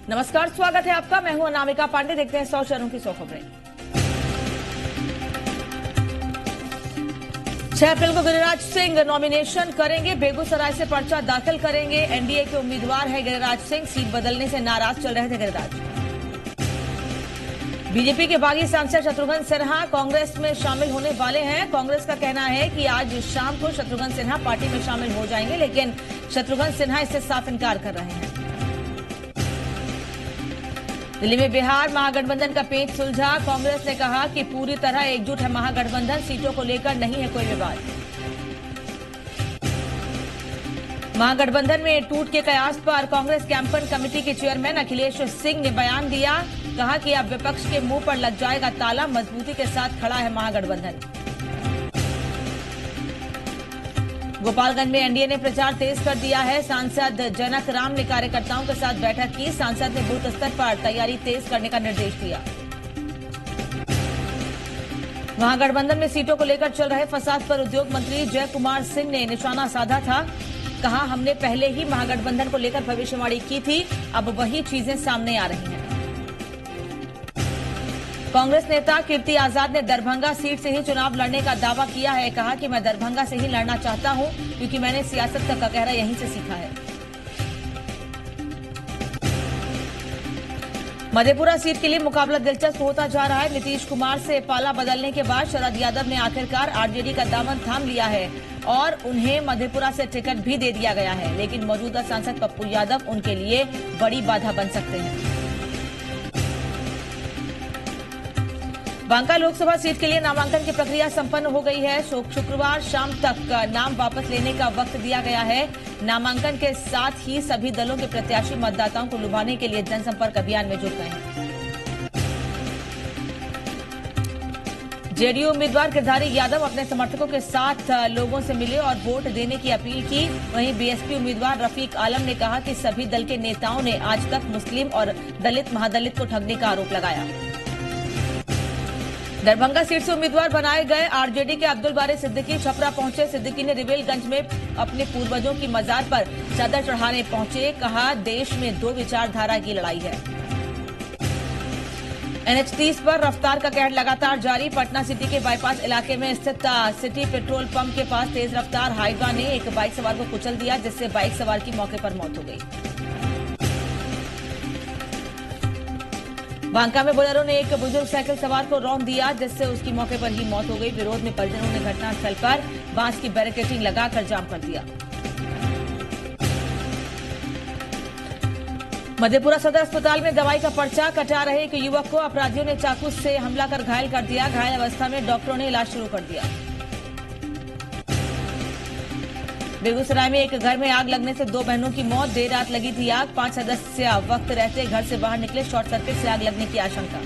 नमस्कार, स्वागत है आपका। मैं हूं अनामिका पांडे। देखते हैं 100 शहरों की 100 खबरें। 6 अप्रैल को गिरिराज सिंह नॉमिनेशन करेंगे, बेगूसराय से पर्चा दाखिल करेंगे। एनडीए के उम्मीदवार है गिरिराज सिंह। सीट बदलने से नाराज चल रहे थे गिरिराज। बीजेपी के बागी सांसद शत्रुघ्न सिन्हा कांग्रेस में शामिल होने वाले हैं। कांग्रेस का कहना है कि आज शाम को शत्रुघ्न सिन्हा पार्टी में शामिल हो जाएंगे, लेकिन शत्रुघ्न सिन्हा इससे साफ इनकार कर रहे हैं। दिल्ली में बिहार महागठबंधन का पेच सुलझा। कांग्रेस ने कहा कि पूरी तरह एकजुट है महागठबंधन, सीटों को लेकर नहीं है कोई विवाद। महागठबंधन में टूट के कयास पर कांग्रेस कैंपेन कमेटी के चेयरमैन अखिलेश सिंह ने बयान दिया। कहा कि अब विपक्ष के मुंह पर लग जाएगा ताला, मजबूती के साथ खड़ा है महागठबंधन। गोपालगंज में एनडीए ने प्रचार तेज कर दिया है। सांसद जनक राम ने कार्यकर्ताओं के साथ बैठक की। सांसद ने बूथ स्तर पर तैयारी तेज करने का निर्देश दिया। महागठबंधन में सीटों को लेकर चल रहे फसाद पर उद्योग मंत्री जय कुमार सिंह ने निशाना साधा था। कहा, हमने पहले ही महागठबंधन को लेकर भविष्यवाणी की थी, अब वही चीजें सामने आ रही हैं। कांग्रेस नेता कीर्ति आजाद ने दरभंगा सीट से ही चुनाव लड़ने का दावा किया है। कहा कि मैं दरभंगा से ही लड़ना चाहता हूं, क्योंकि मैंने सियासत का कहरा यहीं से सीखा है। मधेपुरा सीट के लिए मुकाबला दिलचस्प होता जा रहा है। नीतीश कुमार से पाला बदलने के बाद शरद यादव ने आखिरकार आरजेडी का दामन थाम लिया है और उन्हें मधेपुरा से टिकट भी दे दिया गया है, लेकिन मौजूदा सांसद पप्पू यादव उनके लिए बड़ी बाधा बन सकते हैं। बांका लोकसभा सीट के लिए नामांकन की प्रक्रिया संपन्न हो गई है। शुक्रवार शाम तक नाम वापस लेने का वक्त दिया गया है। नामांकन के साथ ही सभी दलों के प्रत्याशी मतदाताओं को लुभाने के लिए जनसंपर्क अभियान में जुट गए हैं। जेडीयू उम्मीदवार गिरधारी यादव अपने समर्थकों के साथ लोगों से मिले और वोट देने की अपील की। वहीं बीएसपी उम्मीदवार रफीक आलम ने कहा कि सभी दल के नेताओं ने आज तक मुस्लिम और दलित महादलित को ठगने का आरोप लगाया। दरभंगा सीट से उम्मीदवार बनाए गए आरजेडी के अब्दुल बारी सिद्दीकी छपरा पहुंचे। सिद्दीकी ने रिवेलगंज में अपने पूर्वजों की मजार पर चादर चढ़ाने पहुंचे। कहा, देश में 2 विचारधारा की लड़ाई है। NH-30 पर रफ्तार का कहर लगातार जारी। पटना सिटी के बाईपास इलाके में स्थित सिटी पेट्रोल पंप के पास तेज रफ्तार हाइवा ने एक बाइक सवार को कुचल दिया, जिससे बाइक सवार की मौके पर मौत हो गई। बांका में बोलेरो ने एक बुजुर्ग साइकिल सवार को रौंद दिया, जिससे उसकी मौके पर ही मौत हो गई। विरोध में परिजनों ने घटनास्थल पर बांस की बैरिकेडिंग लगाकर जाम कर दिया। मधेपुरा सदर अस्पताल में दवाई का पर्चा कटा रहे एक युवक को अपराधियों ने चाकू से हमला कर घायल कर दिया। घायल अवस्था में डॉक्टरों ने इलाज शुरू कर दिया। बेगूसराय में एक घर में आग लगने से 2 बहनों की मौत। देर रात लगी थी आग। 5 सदस्य वक्त रहते घर से बाहर निकले। शॉर्ट सर्किट से आग लगने की आशंका।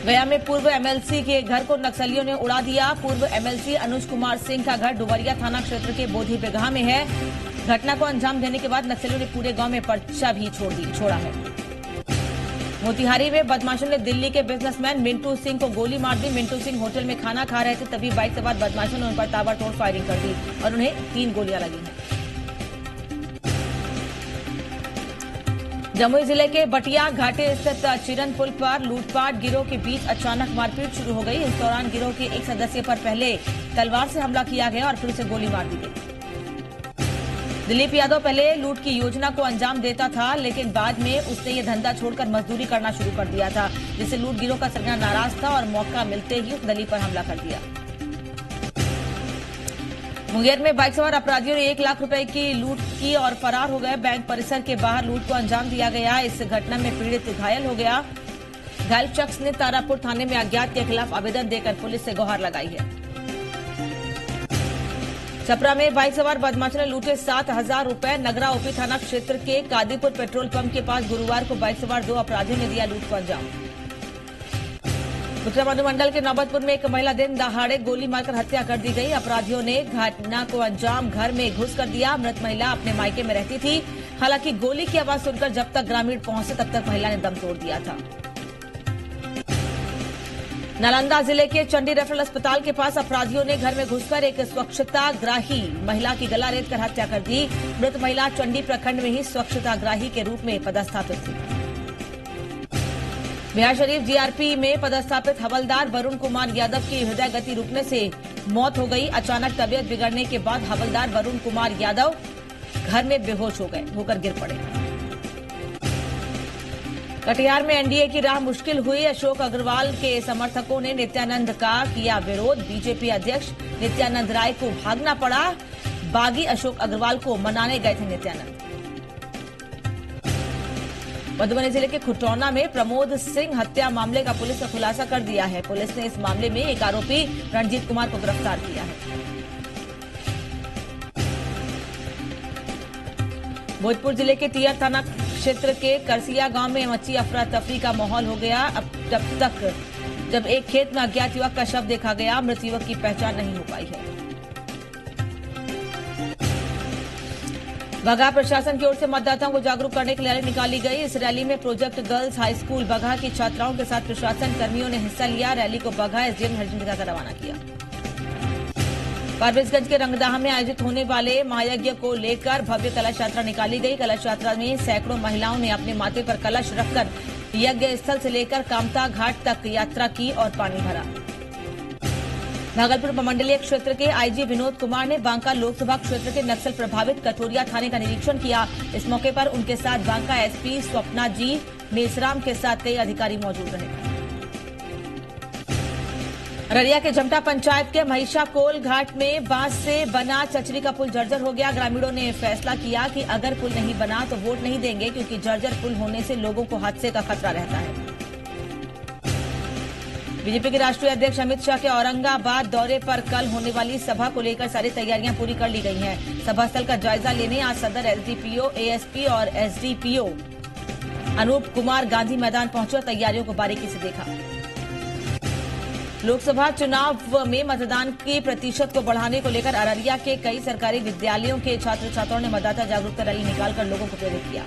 गया में पूर्व एमएलसी के घर को नक्सलियों ने उड़ा दिया। पूर्व एमएलसी अनुज कुमार सिंह का घर डुबरिया थाना क्षेत्र के बोधी बिगहा में है। घटना को अंजाम देने के बाद नक्सलियों ने पूरे गांव में पर्चा भी छोड़ा है। मोतिहारी में बदमाशों ने दिल्ली के बिजनेसमैन मिंटू सिंह को गोली मार दी। मिंटू सिंह होटल में खाना खा रहे थे, तभी बाइक सवार बदमाशों ने उन पर ताबड़तोड़ फायरिंग कर दी और उन्हें 3 गोलियां लगी हैं। जमुई जिले के बटिया घाटे स्थित चिरन पुल पर लूटपाट गिरोह के बीच अचानक मारपीट शुरू हो गई। इस दौरान गिरोह के एक सदस्य पर पहले तलवार से हमला किया गया और फिर उसे गोली मार दी गई। दिलीप यादव पहले लूट की योजना को अंजाम देता था, लेकिन बाद में उसने ये धंधा छोड़कर मजदूरी करना शुरू कर दिया था, जिससे लूट गिरोह का सरगना नाराज था और मौका मिलते ही उस दलीप पर हमला कर दिया। मुंगेर में बाइक सवार अपराधियों ने 1 लाख रुपए की लूट की और फरार हो गए। बैंक परिसर के बाहर लूट को अंजाम दिया गया। इस घटना में पीड़ित घायल हो गया। घायल शख्स ने तारापुर थाने में अज्ञात के खिलाफ आवेदन देकर पुलिस से गुहार लगाई है। छपरा में बाइक सवार बदमाशों ने लूटे 7,000 रुपए। नगरा ओपी थाना क्षेत्र के कादीपुर पेट्रोल पंप के पास गुरुवार को बाइक सवार 2 अपराधियों ने दिया लूट को अंजाम। उत्तर मधुमंडल के नौबतपुर में एक महिला दिन दहाड़े गोली मारकर हत्या कर दी गई। अपराधियों ने घटना को अंजाम घर में घुस कर दिया। मृत महिला अपने मायके में रहती थी। हालांकि गोली की आवाज सुनकर जब तक ग्रामीण पहुंचे तब तक महिला ने दम तोड़ दिया था। नालंदा जिले के चंडी रेफरल अस्पताल के पास अपराधियों ने घर में घुसकर एक स्वच्छताग्राही महिला की गला रेतकर हत्या कर दी। मृत महिला चंडी प्रखंड में ही स्वच्छताग्राही के रूप में पदस्थापित थी। बिहारशरीफ जीआरपी में पदस्थापित हवलदार वरुण कुमार यादव की हृदय गति रुकने से मौत हो गई। अचानक तबीयत बिगड़ने के बाद हवलदार वरुण कुमार यादव घर में बेहोश होकर गिर पड़े। कटिहार में एनडीए की राह मुश्किल हुई। अशोक अग्रवाल के समर्थकों ने नित्यानंद का किया विरोध। बीजेपी अध्यक्ष नित्यानंद राय को भागना पड़ा। बागी अशोक अग्रवाल को मनाने गए थे नित्यानंद। मधुबनी जिले के खुटौना में प्रमोद सिंह हत्या मामले का पुलिस ने खुलासा कर दिया है। पुलिस ने इस मामले में एक आरोपी रणजीत कुमार को गिरफ्तार किया है। भोजपुर जिले के तियर थाना क्षेत्र के करसिया गांव में मची अफरा तफरी का माहौल हो गया। अब तक जब एक खेत में अज्ञात युवक का शव देखा गया, मृत युवक की पहचान नहीं हो पाई है। बगहा प्रशासन की ओर से मतदाताओं को जागरूक करने के लिए रैली निकाली गई। इस रैली में project girls high school Bagaha की छात्राओं के साथ प्रशासन कर्मियों ने हिस्सा लिया। रैली को बगहा एसडीएम हरिजन दिखाकर रवाना किया। परवेजगंज के रंगदाह में आयोजित होने वाले महायज्ञ को लेकर भव्य कलश यात्रा निकाली गई। कलश यात्रा में सैकड़ों महिलाओं ने अपने माथे पर कलश रखकर यज्ञ स्थल से लेकर कामता घाट तक यात्रा की और पानी भरा। भागलपुर उपमंडलीय क्षेत्र के आईजी विनोद कुमार ने बांका लोकसभा क्षेत्र के नक्सल प्रभावित कटोरिया थाने का निरीक्षण किया। इस मौके पर उनके साथ बांका एसपी स्वप्ना जी मेसराम के साथ कई अधिकारी मौजूद रहे। अररिया के जमटा पंचायत के महिषाकोल घाट में बांस से बना चचरी का पुल जर्जर हो गया। ग्रामीणों ने फैसला किया कि अगर पुल नहीं बना तो वोट नहीं देंगे, क्योंकि जर्जर पुल होने से लोगों को हादसे का खतरा रहता है। बीजेपी के राष्ट्रीय अध्यक्ष अमित शाह के औरंगाबाद दौरे पर कल होने वाली सभा को लेकर सारी तैयारियां पूरी कर ली गई हैं। सभा स्थल का जायजा लेने आज सदर एसडीपीओ, एएसपी और एसडीपीओ अनूप कुमार गांधी मैदान पहुंचे और तैयारियों को बारीकी से देखा। लोकसभा चुनाव में मतदान के प्रतिशत को बढ़ाने को लेकर अररिया के कई सरकारी विद्यालयों के छात्र छात्राओं ने मतदाता जागरूकता रैली निकालकर लोगों को प्रेरित किया।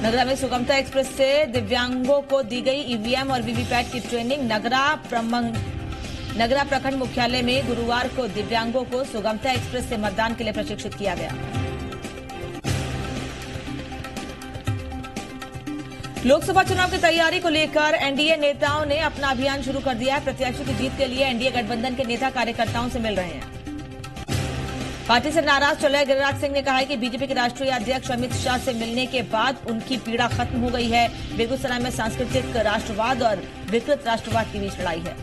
नगरा में सुगमता एक्सप्रेस से दिव्यांगों को दी गई ईवीएम और वीवीपैट की ट्रेनिंग। नगरा प्रखंड मुख्यालय में गुरुवार को दिव्यांगों को सुगमता एक्सप्रेस से मतदान के लिए प्रशिक्षित किया गया। लोकसभा चुनाव की तैयारी को लेकर एनडीए नेताओं ने अपना अभियान शुरू कर दिया है। प्रत्याशी की जीत के लिए एनडीए गठबंधन के नेता कार्यकर्ताओं से मिल रहे हैं। पार्टी से नाराज चल रहे गिरिराज सिंह ने कहा है कि बीजेपी के राष्ट्रीय अध्यक्ष अमित शाह से मिलने के बाद उनकी पीड़ा खत्म हो गई है। बेगूसराय में सांस्कृतिक राष्ट्रवाद और विकृत राष्ट्रवाद के बीच लड़ाई है।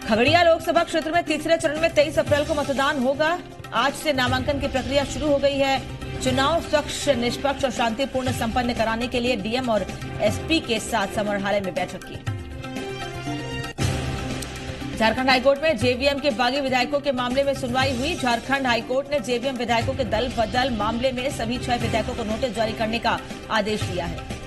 खगड़िया लोकसभा क्षेत्र में तीसरे चरण में 23 अप्रैल को मतदान होगा। आज से नामांकन की प्रक्रिया शुरू हो गई है। चुनाव स्वच्छ, निष्पक्ष और शांतिपूर्ण संपन्न कराने के लिए डीएम और एसपी के साथ समाहरणालय में बैठक की। झारखंड हाईकोर्ट में जेवीएम के बागी विधायकों के मामले में सुनवाई हुई। झारखंड हाईकोर्ट ने जेवीएम विधायकों के दल बदल मामले में सभी 6 विधायकों को नोटिस जारी करने का आदेश दिया है।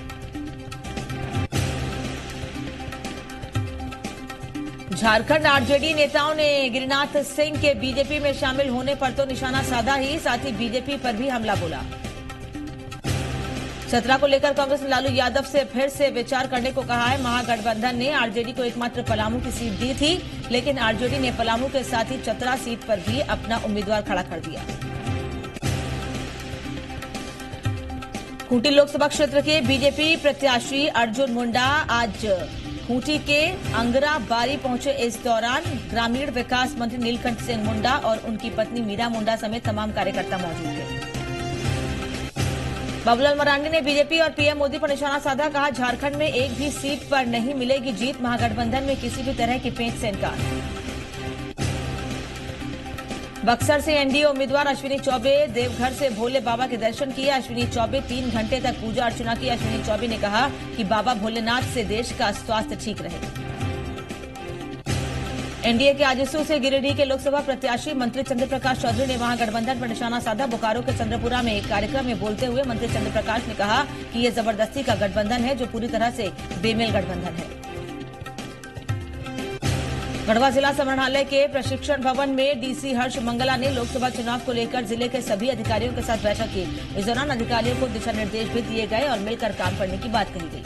झारखंड आरजेडी नेताओं ने गिरिनाथ सिंह के बीजेपी में शामिल होने पर तो निशाना साधा ही, साथ ही बीजेपी पर भी हमला बोला। चतरा को लेकर कांग्रेस ने लालू यादव से फिर से विचार करने को कहा है। महागठबंधन ने आरजेडी को एकमात्र पलामू की सीट दी थी, लेकिन आरजेडी ने पलामू के साथ ही चतरा सीट पर भी अपना उम्मीदवार खड़ा कर दिया। खूंटी लोकसभा क्षेत्र के बीजेपी प्रत्याशी अर्जुन मुंडा आज खूंटी के अंगरा बारी पहुंचे। इस दौरान ग्रामीण विकास मंत्री नीलकंठ सिंह मुंडा और उनकी पत्नी मीरा मुंडा समेत तमाम कार्यकर्ता मौजूद थे। बाबूलाल मरांडी ने बीजेपी और पीएम मोदी पर निशाना साधा। कहा, झारखंड में एक भी सीट पर नहीं मिलेगी जीत। महागठबंधन में किसी भी तरह की पेंच से इनकार। बक्सर से एनडीए उम्मीदवार अश्विनी चौबे देवघर से भोले बाबा के दर्शन किए। अश्विनी चौबे 3 घंटे तक पूजा अर्चना की। अश्विनी चौबे ने कहा कि बाबा भोलेनाथ से देश का स्वास्थ्य ठीक रहे। एनडीए के आजसू से गिरिडीह के लोकसभा प्रत्याशी मंत्री चंद्र प्रकाश चौधरी ने महागठबंधन पर निशाना साधा। बोकारो के चंद्रपुरा में एक कार्यक्रम में बोलते हुए मंत्री चंद्र प्रकाश ने कहा कि यह जबरदस्ती का गठबंधन है, जो पूरी तरह से बेमेल गठबंधन है। गढ़वा जिला समाहरणालय के प्रशिक्षण भवन में डीसी हर्ष मंगला ने लोकसभा चुनाव को लेकर जिले के सभी अधिकारियों के साथ बैठक की। इस दौरान अधिकारियों को दिशा निर्देश भी दिए गए और मिलकर काम करने की बात कही गई।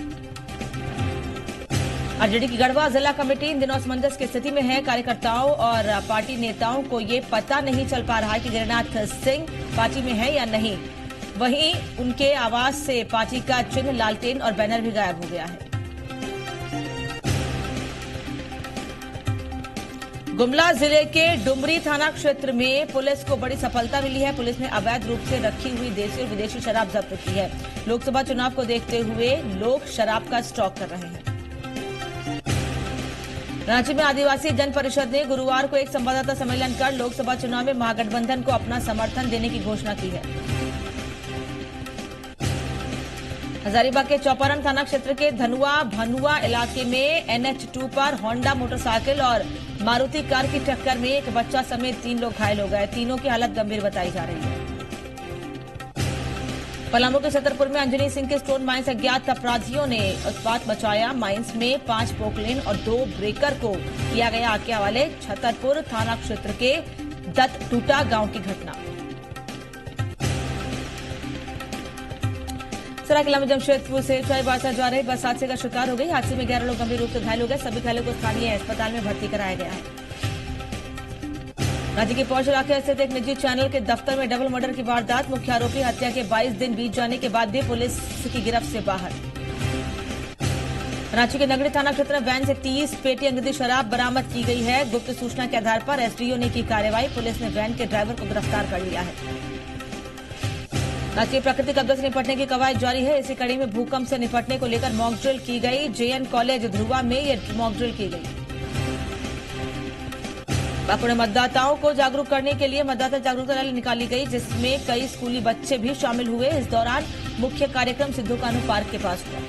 आरजेडी की गढ़वा जिला कमेटी इन दिनों असमंजस की स्थिति में है। कार्यकर्ताओं और पार्टी नेताओं को ये पता नहीं चल पा रहा है कि गिरिनाथ सिंह पार्टी में है या नहीं। वहीं उनके आवास से पार्टी का चिन्ह, लालटेन और बैनर भी गायब हो गया है। गुमला जिले के डुमरी थाना क्षेत्र में पुलिस को बड़ी सफलता मिली है। पुलिस ने अवैध रूप से रखी हुई देसी और विदेशी शराब जब्त की है। लोकसभा चुनाव को देखते हुए लोग शराब का स्टॉक कर रहे हैं। रांची में आदिवासी जन परिषद ने गुरुवार को एक संवाददाता सम्मेलन कर लोकसभा चुनाव में महागठबंधन को अपना समर्थन देने की घोषणा की है। हजारीबाग के चौपारण थाना क्षेत्र के धनुआ भनुआ इलाके में NH2 पर होंडा मोटरसाइकिल और मारुति कार की टक्कर में एक बच्चा समेत 3 लोग घायल हो गए। तीनों की हालत गंभीर बताई जा रही है। पलामू के छतरपुर में अंजनी सिंह के स्टोन माइंस अज्ञात अपराधियों ने उत्पात मचाया। माइंस में 5 पोकलेन और 2 ब्रेकर को किया गया आग के हवाले। छतरपुर थाना क्षेत्र के दत्तटूटा गांव की घटना। सरायकेला में जमशेदपुर से चाईबासा जा रही बस हादसे का शिकार हो गई। हादसे में 11 लोग गंभीर रूप से घायल हो गए। सभी घायलों को स्थानीय अस्पताल में भर्ती कराया गया है। राज्य के पौष इलाके स्थित एक निजी चैनल के दफ्तर में डबल मर्डर की वारदात। मुख्य आरोपी हत्या के 22 दिन बीत जाने के बाद भी पुलिस की गिरफ्त से बाहर। रांची के नगरी थाना क्षेत्र में वैन से 30 पेटी अंग्रेजी शराब बरामद की गई है। गुप्त सूचना के आधार पर एसडीओ ने की कार्रवाई। पुलिस ने वैन के ड्राइवर को गिरफ्तार कर लिया है। रांची प्राकृतिक आपदा से निपटने की कवायद जारी है। इसी कड़ी में भूकंप से निपटने को लेकर मॉक ड्रिल की गई। जेएन कॉलेज ध्रुवा में यह मॉक ड्रिल की गई। बांकुड़ में मतदाताओं को जागरूक करने के लिए मतदाता जागरूकता रैली निकाली गई, जिसमें कई स्कूली बच्चे भी शामिल हुए। इस दौरान मुख्य कार्यक्रम सिद्धू कान्हू पार्क के पास हुआ।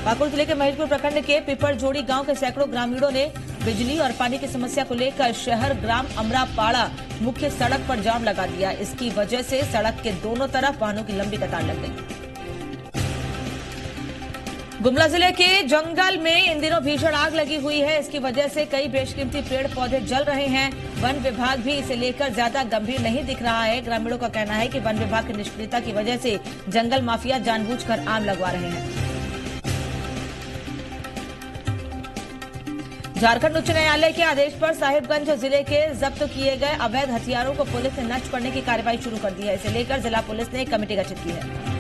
बांकुड़ जिले के महेशपुर प्रखंड के पिपरझोड़ी गांव के सैकड़ों ग्रामीणों ने बिजली और पानी की समस्या को लेकर शहर ग्राम अमरापाड़ा मुख्य सड़क पर जाम लगा दिया। इसकी वजह से सड़क के दोनों तरफ वाहनों की लंबी कतार लग गई। गुमला जिले के जंगल में इन दिनों भीषण आग लगी हुई है। इसकी वजह से कई बेशकीमती पेड़ पौधे जल रहे हैं। वन विभाग भी इसे लेकर ज्यादा गंभीर नहीं दिख रहा है। ग्रामीणों का कहना है कि वन विभाग की निष्क्रियता की वजह से जंगल माफिया जानबूझकर आग लगवा रहे हैं। झारखंड उच्च न्यायालय के आदेश पर साहिबगंज जिले के जब्त किए गए अवैध हथियारों को पुलिस ने नष्ट करने की कार्रवाई शुरू कर दी है। इसे लेकर जिला पुलिस ने एक कमेटी गठित की है।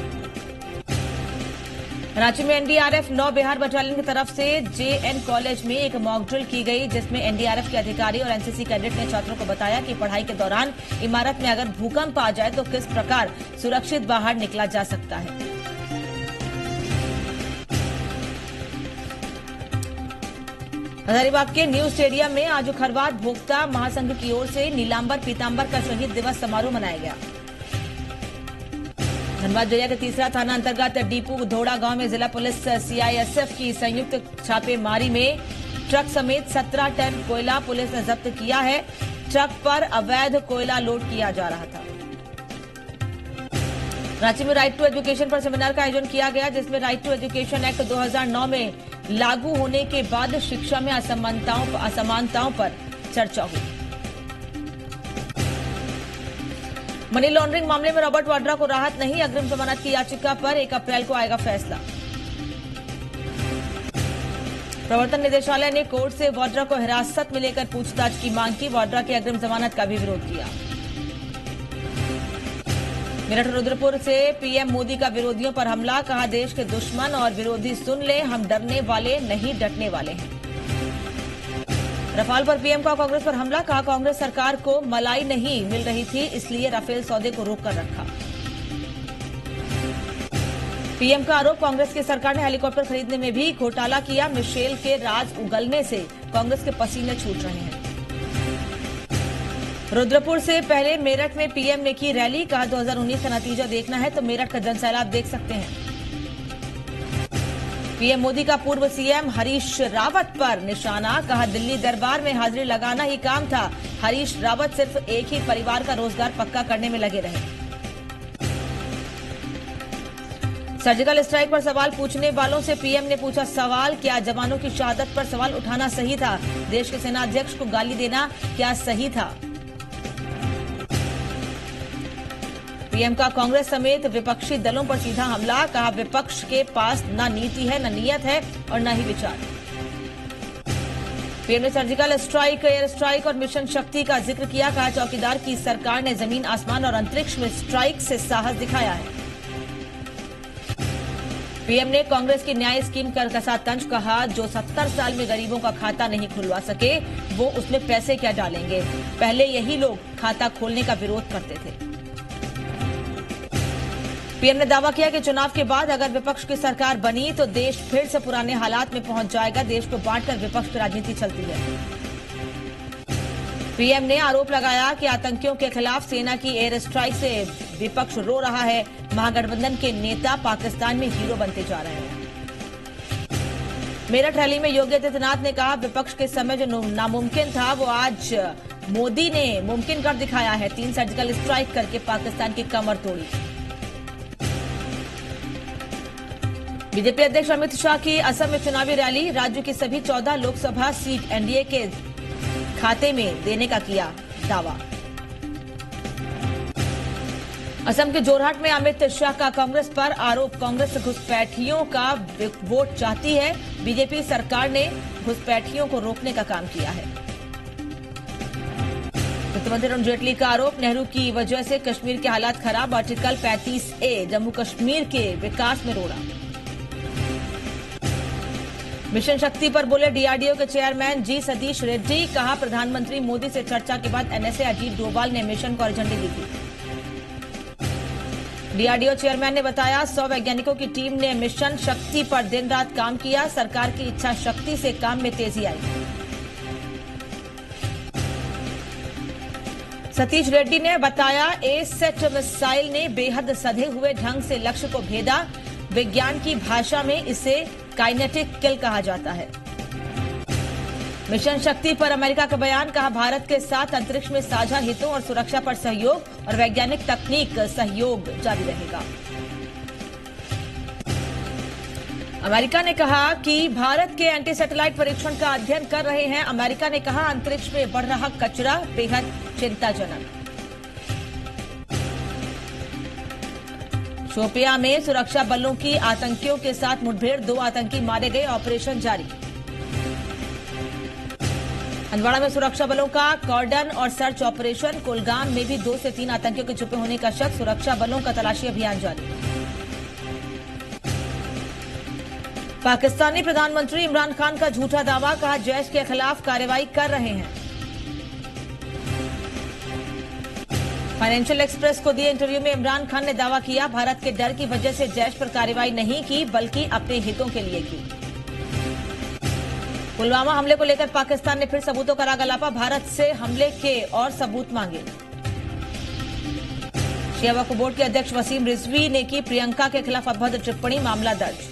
रांची में एनडीआरएफ 9 बिहार बटालियन की तरफ से जेएन कॉलेज में एक मॉक ड्रिल की गई, जिसमें एनडीआरएफ के अधिकारी और एनसीसी कैडेट ने छात्रों को बताया कि पढ़ाई के दौरान इमारत में अगर भूकंप आ जाए तो किस प्रकार सुरक्षित बाहर निकला जा सकता है। हजारीबाग के न्यू स्टेडियम में आज खरवात भोक्ता महासंघ की ओर से नीलांबर पीतांबर का शहीद दिवस समारोह मनाया गया। धनबाद जिले के तीसरा थाना अंतर्गत डीपू धोड़ा गांव में जिला पुलिस सीआईएसएफ की संयुक्त छापेमारी में ट्रक समेत 17 टन कोयला पुलिस ने जब्त किया है। ट्रक पर अवैध कोयला लोड किया जा रहा था। रांची में राइट टू एजुकेशन पर सेमिनार का आयोजन किया गया, जिसमें राइट टू एजुकेशन एक्ट 2009 में लागू होने के बाद शिक्षा में असमानताओं पर चर्चा हुई। मनी लॉन्ड्रिंग मामले में रॉबर्ट वाड्रा को राहत नहीं। अग्रिम जमानत की याचिका पर 1 अप्रैल को आएगा फैसला। प्रवर्तन निदेशालय ने कोर्ट से वाड्रा को हिरासत में लेकर पूछताछ की मांग की। वाड्रा की अग्रिम जमानत का भी विरोध किया। मेरठ रुद्रपुर से पीएम मोदी का विरोधियों पर हमला, कहा देश के दुश्मन और विरोधी सुन ले, हम डरने वाले नहीं डटने वाले हैं। रफाल पर पीएम का कांग्रेस पर हमला, कहा कांग्रेस सरकार को मलाई नहीं मिल रही थी, इसलिए राफेल सौदे को रोक कर रखा। पीएम का आरोप, कांग्रेस की सरकार ने हेलीकॉप्टर खरीदने में भी घोटाला किया। मिशेल के राज उगलने से कांग्रेस के पसीने छूट रहे हैं। रुद्रपुर से पहले मेरठ में पीएम ने की रैली, कहा 2019 का नतीजा देखना है तो मेरठ का जनसैलाब देख सकते हैं। पीएम मोदी का पूर्व सीएम हरीश रावत पर निशाना, कहा दिल्ली दरबार में हाजिरी लगाना ही काम था। हरीश रावत सिर्फ एक ही परिवार का रोजगार पक्का करने में लगे रहे। सर्जिकल स्ट्राइक पर सवाल पूछने वालों से पीएम ने पूछा सवाल, क्या जवानों की शहादत पर सवाल उठाना सही था? देश के सेनाध्यक्ष को गाली देना क्या सही था? पीएम का कांग्रेस समेत विपक्षी दलों पर सीधा हमला, कहा विपक्ष के पास न नीति है, न नीयत है और न ही विचार। पीएम ने सर्जिकल स्ट्राइक, एयर स्ट्राइक और मिशन शक्ति का जिक्र किया, कहा चौकीदार की सरकार ने जमीन, आसमान और अंतरिक्ष में स्ट्राइक से साहस दिखाया है। पीएम ने कांग्रेस की न्याय स्कीम कर कसा तंज, कहा जो 70 साल में गरीबों का खाता नहीं खुलवा सके वो उसमें पैसे क्या डालेंगे, पहले यही लोग खाता खोलने का विरोध करते थे। पीएम ने दावा किया कि चुनाव के बाद अगर विपक्ष की सरकार बनी तो देश फिर से पुराने हालात में पहुंच जाएगा, देश को बांटकर विपक्ष की राजनीति चलती है। पीएम ने आरोप लगाया कि आतंकियों के खिलाफ सेना की एयर स्ट्राइक से विपक्ष रो रहा है, महागठबंधन के नेता पाकिस्तान में हीरो बनते जा रहे हैं। मेरठ रैली में योगी आदित्यनाथ ने कहा विपक्ष के समय जो नामुमकिन था वो आज मोदी ने मुमकिन कर दिखाया है, 3 सर्जिकल स्ट्राइक करके पाकिस्तान की कमर तोड़ी। बीजेपी अध्यक्ष अमित शाह की असम में चुनावी रैली, राज्य की सभी 14 लोकसभा सीट एनडीए के खाते में देने का किया दावा। असम के जोरहाट में अमित शाह का कांग्रेस पर आरोप, कांग्रेस घुसपैठियों का वोट चाहती है, बीजेपी सरकार ने घुसपैठियों को रोकने का काम किया है। वित्त मंत्री अरुण जेटली का आरोप, नेहरू की वजह से कश्मीर के हालात खराब, आर्टिकल 35A जम्मू कश्मीर के विकास में रोड़ा। मिशन शक्ति पर बोले डीआरडीओ के चेयरमैन जी सतीश रेड्डी, कहा प्रधानमंत्री मोदी से चर्चा के बाद एनएसए अजीत डोभाल ने मिशन को झंडी दी थी। डीआरडीओ चेयरमैन ने बताया 100 वैज्ञानिकों की टीम ने मिशन शक्ति पर दिन रात काम किया, सरकार की इच्छा शक्ति से काम में तेजी आई। सतीश रेड्डी ने बताया एसेट मिसाइल ने बेहद सधे हुए ढंग से लक्ष्य को भेदा, विज्ञान की भाषा में इसे काइनेटिक किल कहा जाता है। मिशन शक्ति पर अमेरिका का बयान, कहा भारत के साथ अंतरिक्ष में साझा हितों और सुरक्षा पर सहयोग और वैज्ञानिक तकनीक सहयोग जारी रहेगा। अमेरिका ने कहा कि भारत के एंटी सैटेलाइट परीक्षण का अध्ययन कर रहे हैं। अमेरिका ने कहा अंतरिक्ष में बढ़ रहा कचरा बेहद चिंताजनक। शोपियां में सुरक्षा बलों की आतंकियों के साथ मुठभेड़, 2 आतंकी मारे गए, ऑपरेशन जारी। हंदवाड़ा में सुरक्षा बलों का कॉर्डन और सर्च ऑपरेशन, कुलगाम में भी 2 से 3 आतंकियों के छुपे होने का शक, सुरक्षा बलों का तलाशी अभियान जारी। पाकिस्तानी प्रधानमंत्री इमरान खान का झूठा दावा, कहा जैश के खिलाफ कार्रवाई कर रहे हैं। फाइनेंशियल एक्सप्रेस को दिए इंटरव्यू में इमरान खान ने दावा किया भारत के डर की वजह से जैश पर कार्रवाई नहीं की बल्कि अपने हितों के लिए की। पुलवामा हमले को लेकर पाकिस्तान ने फिर सबूतों का राग अलापा, भारत से हमले के और सबूत मांगे। शिया वक्फ बोर्ड के अध्यक्ष वसीम रिजवी ने की प्रियंका के खिलाफ अभद्र टिप्पणी, मामला दर्ज।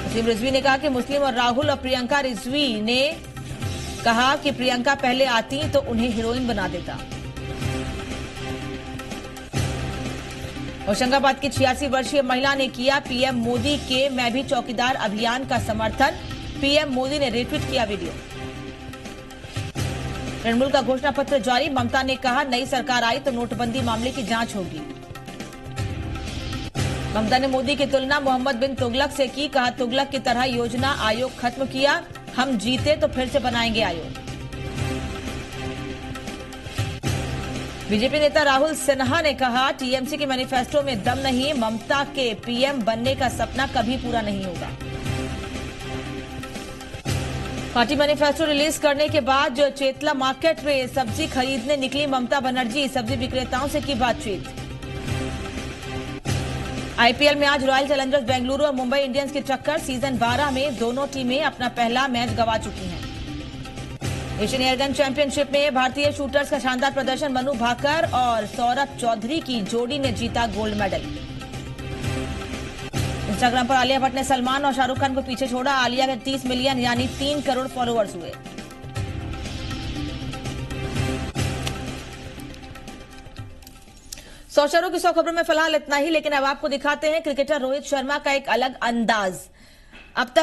वसीम रिजवी ने कहा कि मुस्लिम और राहुल और प्रियंका, रिजवी ने कहा कि प्रियंका पहले आती तो उन्हें हीरोइन बना देता। होशंगाबाद की 86 वर्षीय महिला ने किया पीएम मोदी के मैं भी चौकीदार अभियान का समर्थन, पीएम मोदी ने रिट्वीट किया वीडियो। तृणमूल का घोषणा पत्र जारी, ममता ने कहा नई सरकार आई तो नोटबंदी मामले की जांच होगी। ममता ने मोदी की तुलना मोहम्मद बिन तुगलक से की, कहा तुगलक की तरह योजना आयोग खत्म किया, हम जीते तो फिर से बनाएंगे आयोग। बीजेपी नेता राहुल सिन्हा ने कहा टीएमसी के मैनिफेस्टो में दम नहीं, ममता के पीएम बनने का सपना कभी पूरा नहीं होगा। पार्टी मैनिफेस्टो रिलीज करने के बाद जो चेतला मार्केट में सब्जी खरीदने निकली ममता बनर्जी, सब्जी विक्रेताओं से की बातचीत। आईपीएल में आज रॉयल चैलेंजर्स बेंगलुरु और मुंबई इंडियंस की टक्कर, सीजन 12 में दोनों टीमें अपना पहला मैच गंवा चुकी हैं। एशियन एयरगन चैंपियनशिप में भारतीय शूटर्स का शानदार प्रदर्शन, मनु भाकर और सौरभ चौधरी की जोड़ी ने जीता गोल्ड मेडल। इंस्टाग्राम पर आलिया भट्ट ने सलमान और शाहरुख खान को पीछे छोड़ा, आलिया के 30 मिलियन यानी 3 करोड़ फॉलोअर्स हुए। शोरों की 100 खबरों में फिलहाल इतना ही, लेकिन अब आपको दिखाते हैं क्रिकेटर रोहित शर्मा का एक अलग अंदाज। अब तक